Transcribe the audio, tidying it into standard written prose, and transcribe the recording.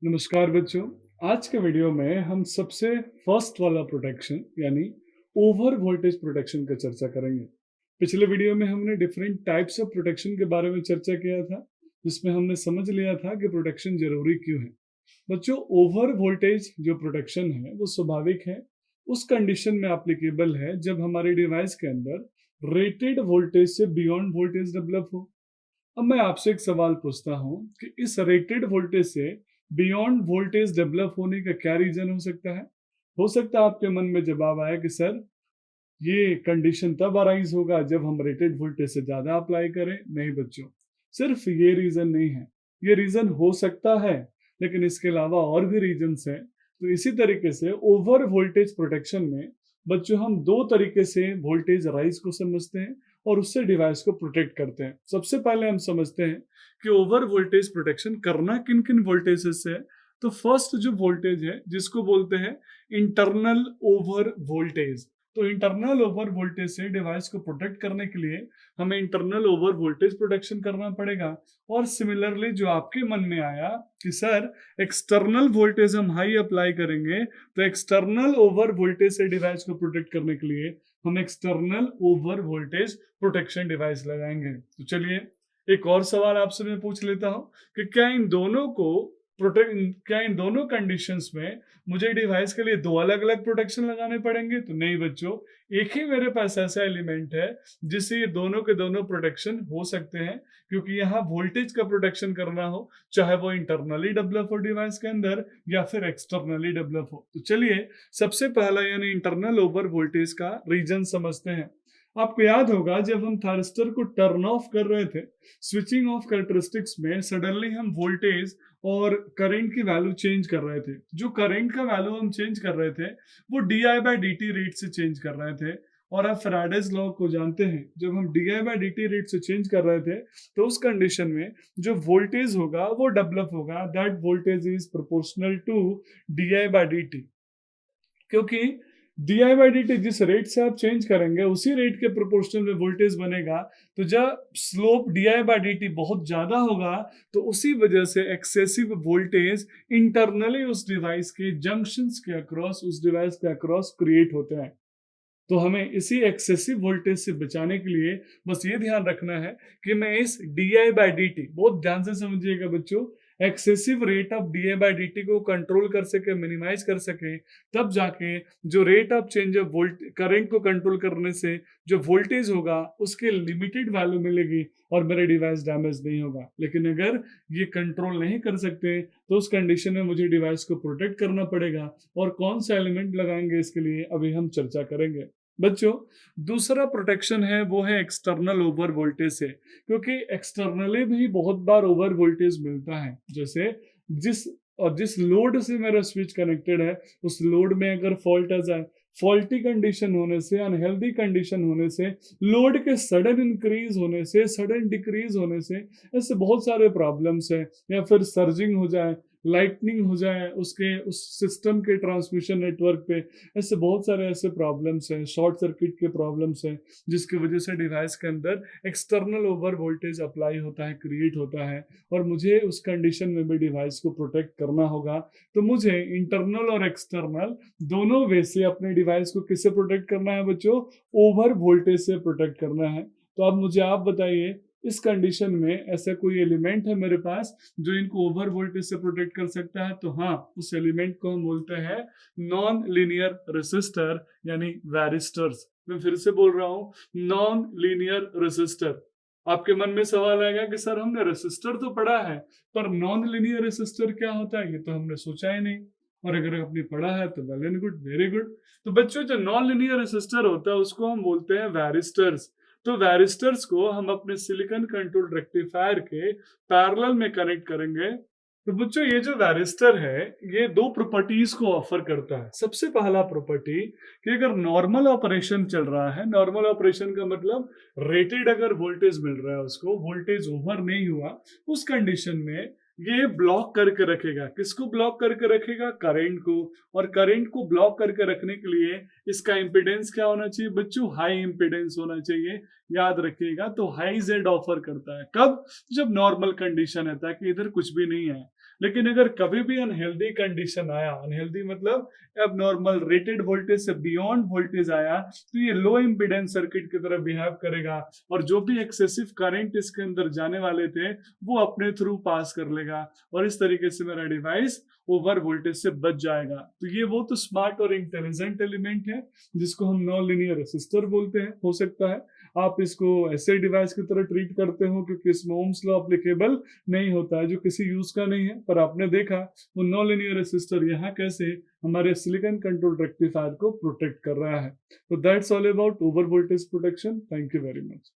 नमस्कार बच्चों। आज के वीडियो में हम सबसे फर्स्ट वाला प्रोटेक्शन यानी ओवर वोल्टेज प्रोटेक्शन का चर्चा करेंगे। पिछले वीडियो में हमने डिफरेंट टाइप्स ऑफ प्रोटेक्शन के बारे में चर्चा किया था, जिसमें हमने समझ लिया था कि प्रोटेक्शन जरूरी क्यों है। बच्चों, ओवर वोल्टेज जो प्रोटेक्शन है वो स्वाभाविक है, उस कंडीशन में एप्लीकेबल है जब हमारे डिवाइस के अंदर रेटेड वोल्टेज से बियॉन्ड वोल्टेज डेवलप हो। अब मैं आपसे एक सवाल पूछता हूँ कि इस रेटेड वोल्टेज से बियॉन्ड वोल्टेज डेवलप होने का क्या रीजन हो सकता है। हो सकता है आपके मन में जवाब आया कि सर, ये कंडीशन तब अराइज होगा जब हम रेटेड वोल्टेज से ज्यादा अप्लाई करें। नहीं बच्चों, सिर्फ ये रीजन नहीं है। ये रीजन हो सकता है, लेकिन इसके अलावा और भी रीजंस हैं। तो इसी तरीके से ओवर वोल्टेज प्रोटेक्शन में बच्चों हम दो तरीके से वोल्टेज राइज को समझते हैं और उससे डिवाइस को प्रोटेक्ट करते हैं। सबसे पहले हम समझते हैं कि ओवर वोल्टेज प्रोटेक्शन करना किन किन वोल्टेजेस से है। तो फर्स्ट जो वोल्टेज है जिसको बोलते हैं इंटरनल ओवर वोल्टेज। तो इंटरनल ओवर वोल्टेज से डिवाइस को प्रोटेक्ट करने के लिए हमें इंटरनल ओवर वोल्टेज प्रोटेक्शन करना पड़ेगा। और सिमिलरली जो आपके मन में आया कि सर, एक्सटर्नल वोल्टेज हम हाई अप्लाई करेंगे, तो एक्सटर्नल ओवर वोल्टेज से डिवाइस को प्रोटेक्ट करने के लिए हम external over voltage protection device लगाएंगे। तो चलिए एक और सवाल आपसे मैं पूछ लेता हूं कि क्या इन दोनों कंडीशंस में मुझे डिवाइस के लिए दो अलग अलग प्रोटेक्शन लगाने पड़ेंगे। तो नहीं बच्चों, एक ही मेरे पास ऐसा एलिमेंट है जिससे ये दोनों के दोनों प्रोटेक्शन हो सकते हैं, क्योंकि यहाँ वोल्टेज का प्रोटेक्शन करना हो, चाहे वो इंटरनली डेवलप हो डिवाइस के अंदर या फिर एक्सटर्नली डेवलप हो। तो चलिए सबसे पहला यानी इंटरनल ओवर वोल्टेज का रीजन समझते हैं। आपको याद होगा जब हम थारिस्टर को टर्न ऑफ कर रहे थे, स्विचिंग ऑफ कैरेक्टरिस्टिक्स में सडनली हम वोल्टेज और करंट की वैल्यू चेंज कर रहे थे। जो करंट का वैल्यू हम चेंज कर रहे थे वो di/dt रेट से चेंज कर रहे थे। और आप फैराडेज लॉ को जानते हैं, जब हम di/dt रेट से चेंज कर रहे थे तो उस कंडीशन में जो वोल्टेज होगा वो डेवलप होगा, that voltage is proportional to di/dt। क्योंकि di/dt जिस रेट से आप चेंज करेंगे उसी रेट के प्रोपोर्शनल में वोल्टेज बनेगा। तो जब स्लोप di/dt बहुत ज्यादा होगा तो उसी वजह से एक्सेसिव वोल्टेज इंटरनली उस डिवाइस के जंक्शंस के अक्रॉस, उस डिवाइस के अक्रॉस क्रिएट होते हैं। तो हमें इसी एक्सेसिव वोल्टेज से बचाने के लिए बस ये ध्यान रखना है कि मैं इस di/dt, बहुत ध्यान से समझिएगा बच्चों, एक्सेसिव रेट ऑफ di/dt को कंट्रोल कर सके, मिनिमाइज कर सके, तब जाके जो rate of change of volt current को कंट्रोल करने से जो वोल्टेज होगा उसके लिमिटेड वैल्यू मिलेगी और मेरा डिवाइस डैमेज नहीं होगा। लेकिन अगर ये कंट्रोल नहीं कर सकते तो उस कंडीशन में मुझे डिवाइस को प्रोटेक्ट करना पड़ेगा। और कौन सा एलिमेंट लगाएंगे इसके लिए अभी हम चर्चा करेंगे। बच्चों, दूसरा प्रोटेक्शन है वो है एक्सटर्नल ओवर वोल्टेज से, क्योंकि एक्सटर्नली भी बहुत बार ओवर वोल्टेज मिलता है। जैसे जिस लोड से मेरा स्विच कनेक्टेड है उस लोड में अगर फॉल्ट आ जाए, फॉल्टी कंडीशन होने से, अनहेल्दी कंडीशन होने से, लोड के सडन इंक्रीज होने से, सडन डिक्रीज होने से, ऐसे बहुत सारे प्रॉब्लम्स है। या फिर सर्जिंग हो जाए, लाइटनिंग हो जाए उसके उस सिस्टम के ट्रांसमिशन नेटवर्क पे, ऐसे बहुत सारे ऐसे प्रॉब्लम्स हैं, शॉर्ट सर्किट के प्रॉब्लम्स हैं, जिसकी वजह से डिवाइस के अंदर एक्सटर्नल ओवर वोल्टेज अप्लाई होता है, क्रिएट होता है। और मुझे उस कंडीशन में भी डिवाइस को प्रोटेक्ट करना होगा। तो मुझे इंटरनल और एक्सटर्नल दोनों वे से अपने डिवाइस को किससे प्रोटेक्ट करना है बच्चों? ओवर वोल्टेज से प्रोटेक्ट करना है। तो अब मुझे आप बताइए, इस कंडीशन में ऐसा कोई एलिमेंट है मेरे पास जो इनको ओवर वोल्टेज से प्रोटेक्ट कर सकता है? तो हाँ, उस एलिमेंट को हम बोलते हैं नॉन लीनियर रेसिस्टर यानी वैरिस्टर्स। मैं फिर से बोल रहा हूँ, नॉन लीनियर रेसिस्टर। आपके मन में सवाल आएगा कि सर, हमने रेसिस्टर तो पढ़ा है पर नॉन लीनियर रेसिस्टर क्या होता है, ये तो हमने सोचा ही नहीं। और अगर आपने पढ़ा है तो well and good, very good. तो बच्चों, जो नॉन लीनियर रेसिस्टर होता है उसको हम बोलते हैं वैरिस्टर्स। तो वैरिस्टर्स को हम अपने सिलिकॉन कंट्रोल रेक्टिफायर के पैरेलल में कनेक्ट करेंगे। तो बच्चों, ये जो वैरिस्टर है ये दो प्रॉपर्टीज को ऑफर करता है। सबसे पहला प्रॉपर्टी कि अगर नॉर्मल ऑपरेशन चल रहा है, नॉर्मल ऑपरेशन का मतलब रेटेड अगर वोल्टेज मिल रहा है उसको, वोल्टेज ओवर नहीं हुआ, उस कंडीशन में ये ब्लॉक करके रखेगा। किसको ब्लॉक करके रखेगा? करंट को। और करंट को ब्लॉक करके रखने के लिए इसका इंपीडेंस क्या होना चाहिए बच्चों? हाई इंपीडेंस होना चाहिए। याद रखिएगा, तो हाई जेड ऑफर करता है। कब? जब नॉर्मल कंडीशन है, ताकि इधर कुछ भी नहीं है। लेकिन अगर कभी भी अनहेल्दी कंडीशन आया, अनहेल्दी मतलब एबनॉर्मल रेटेड वोल्टेज से बियॉन्ड वोल्टेज आया, तो ये लो इम्पीडेंस सर्किट की तरह बिहेव करेगा और जो भी एक्सेसिव करंट इसके अंदर जाने वाले थे वो अपने थ्रू पास कर लेगा और इस तरीके से मेरा डिवाइस ओवर वोल्टेज से बच जाएगा। तो ये वो तो स्मार्ट और इंटेलिजेंट एलिमेंट है जिसको हम नॉन लीनियर रेसिस्टर बोलते हैं। हो सकता है आप इसको ऐसे डिवाइस की तरह ट्रीट करते हो क्योंकि इसमें ओम्स लॉ एप्लीकेबल नहीं होता है, जो किसी यूज का नहीं है, पर आपने देखा वो नॉन लीनियर रेसिस्टर यहाँ कैसे हमारे सिलिकॉन कंट्रोल रेक्टिफायर को प्रोटेक्ट कर रहा है। तो that's all about over voltage protection. Thank you very much.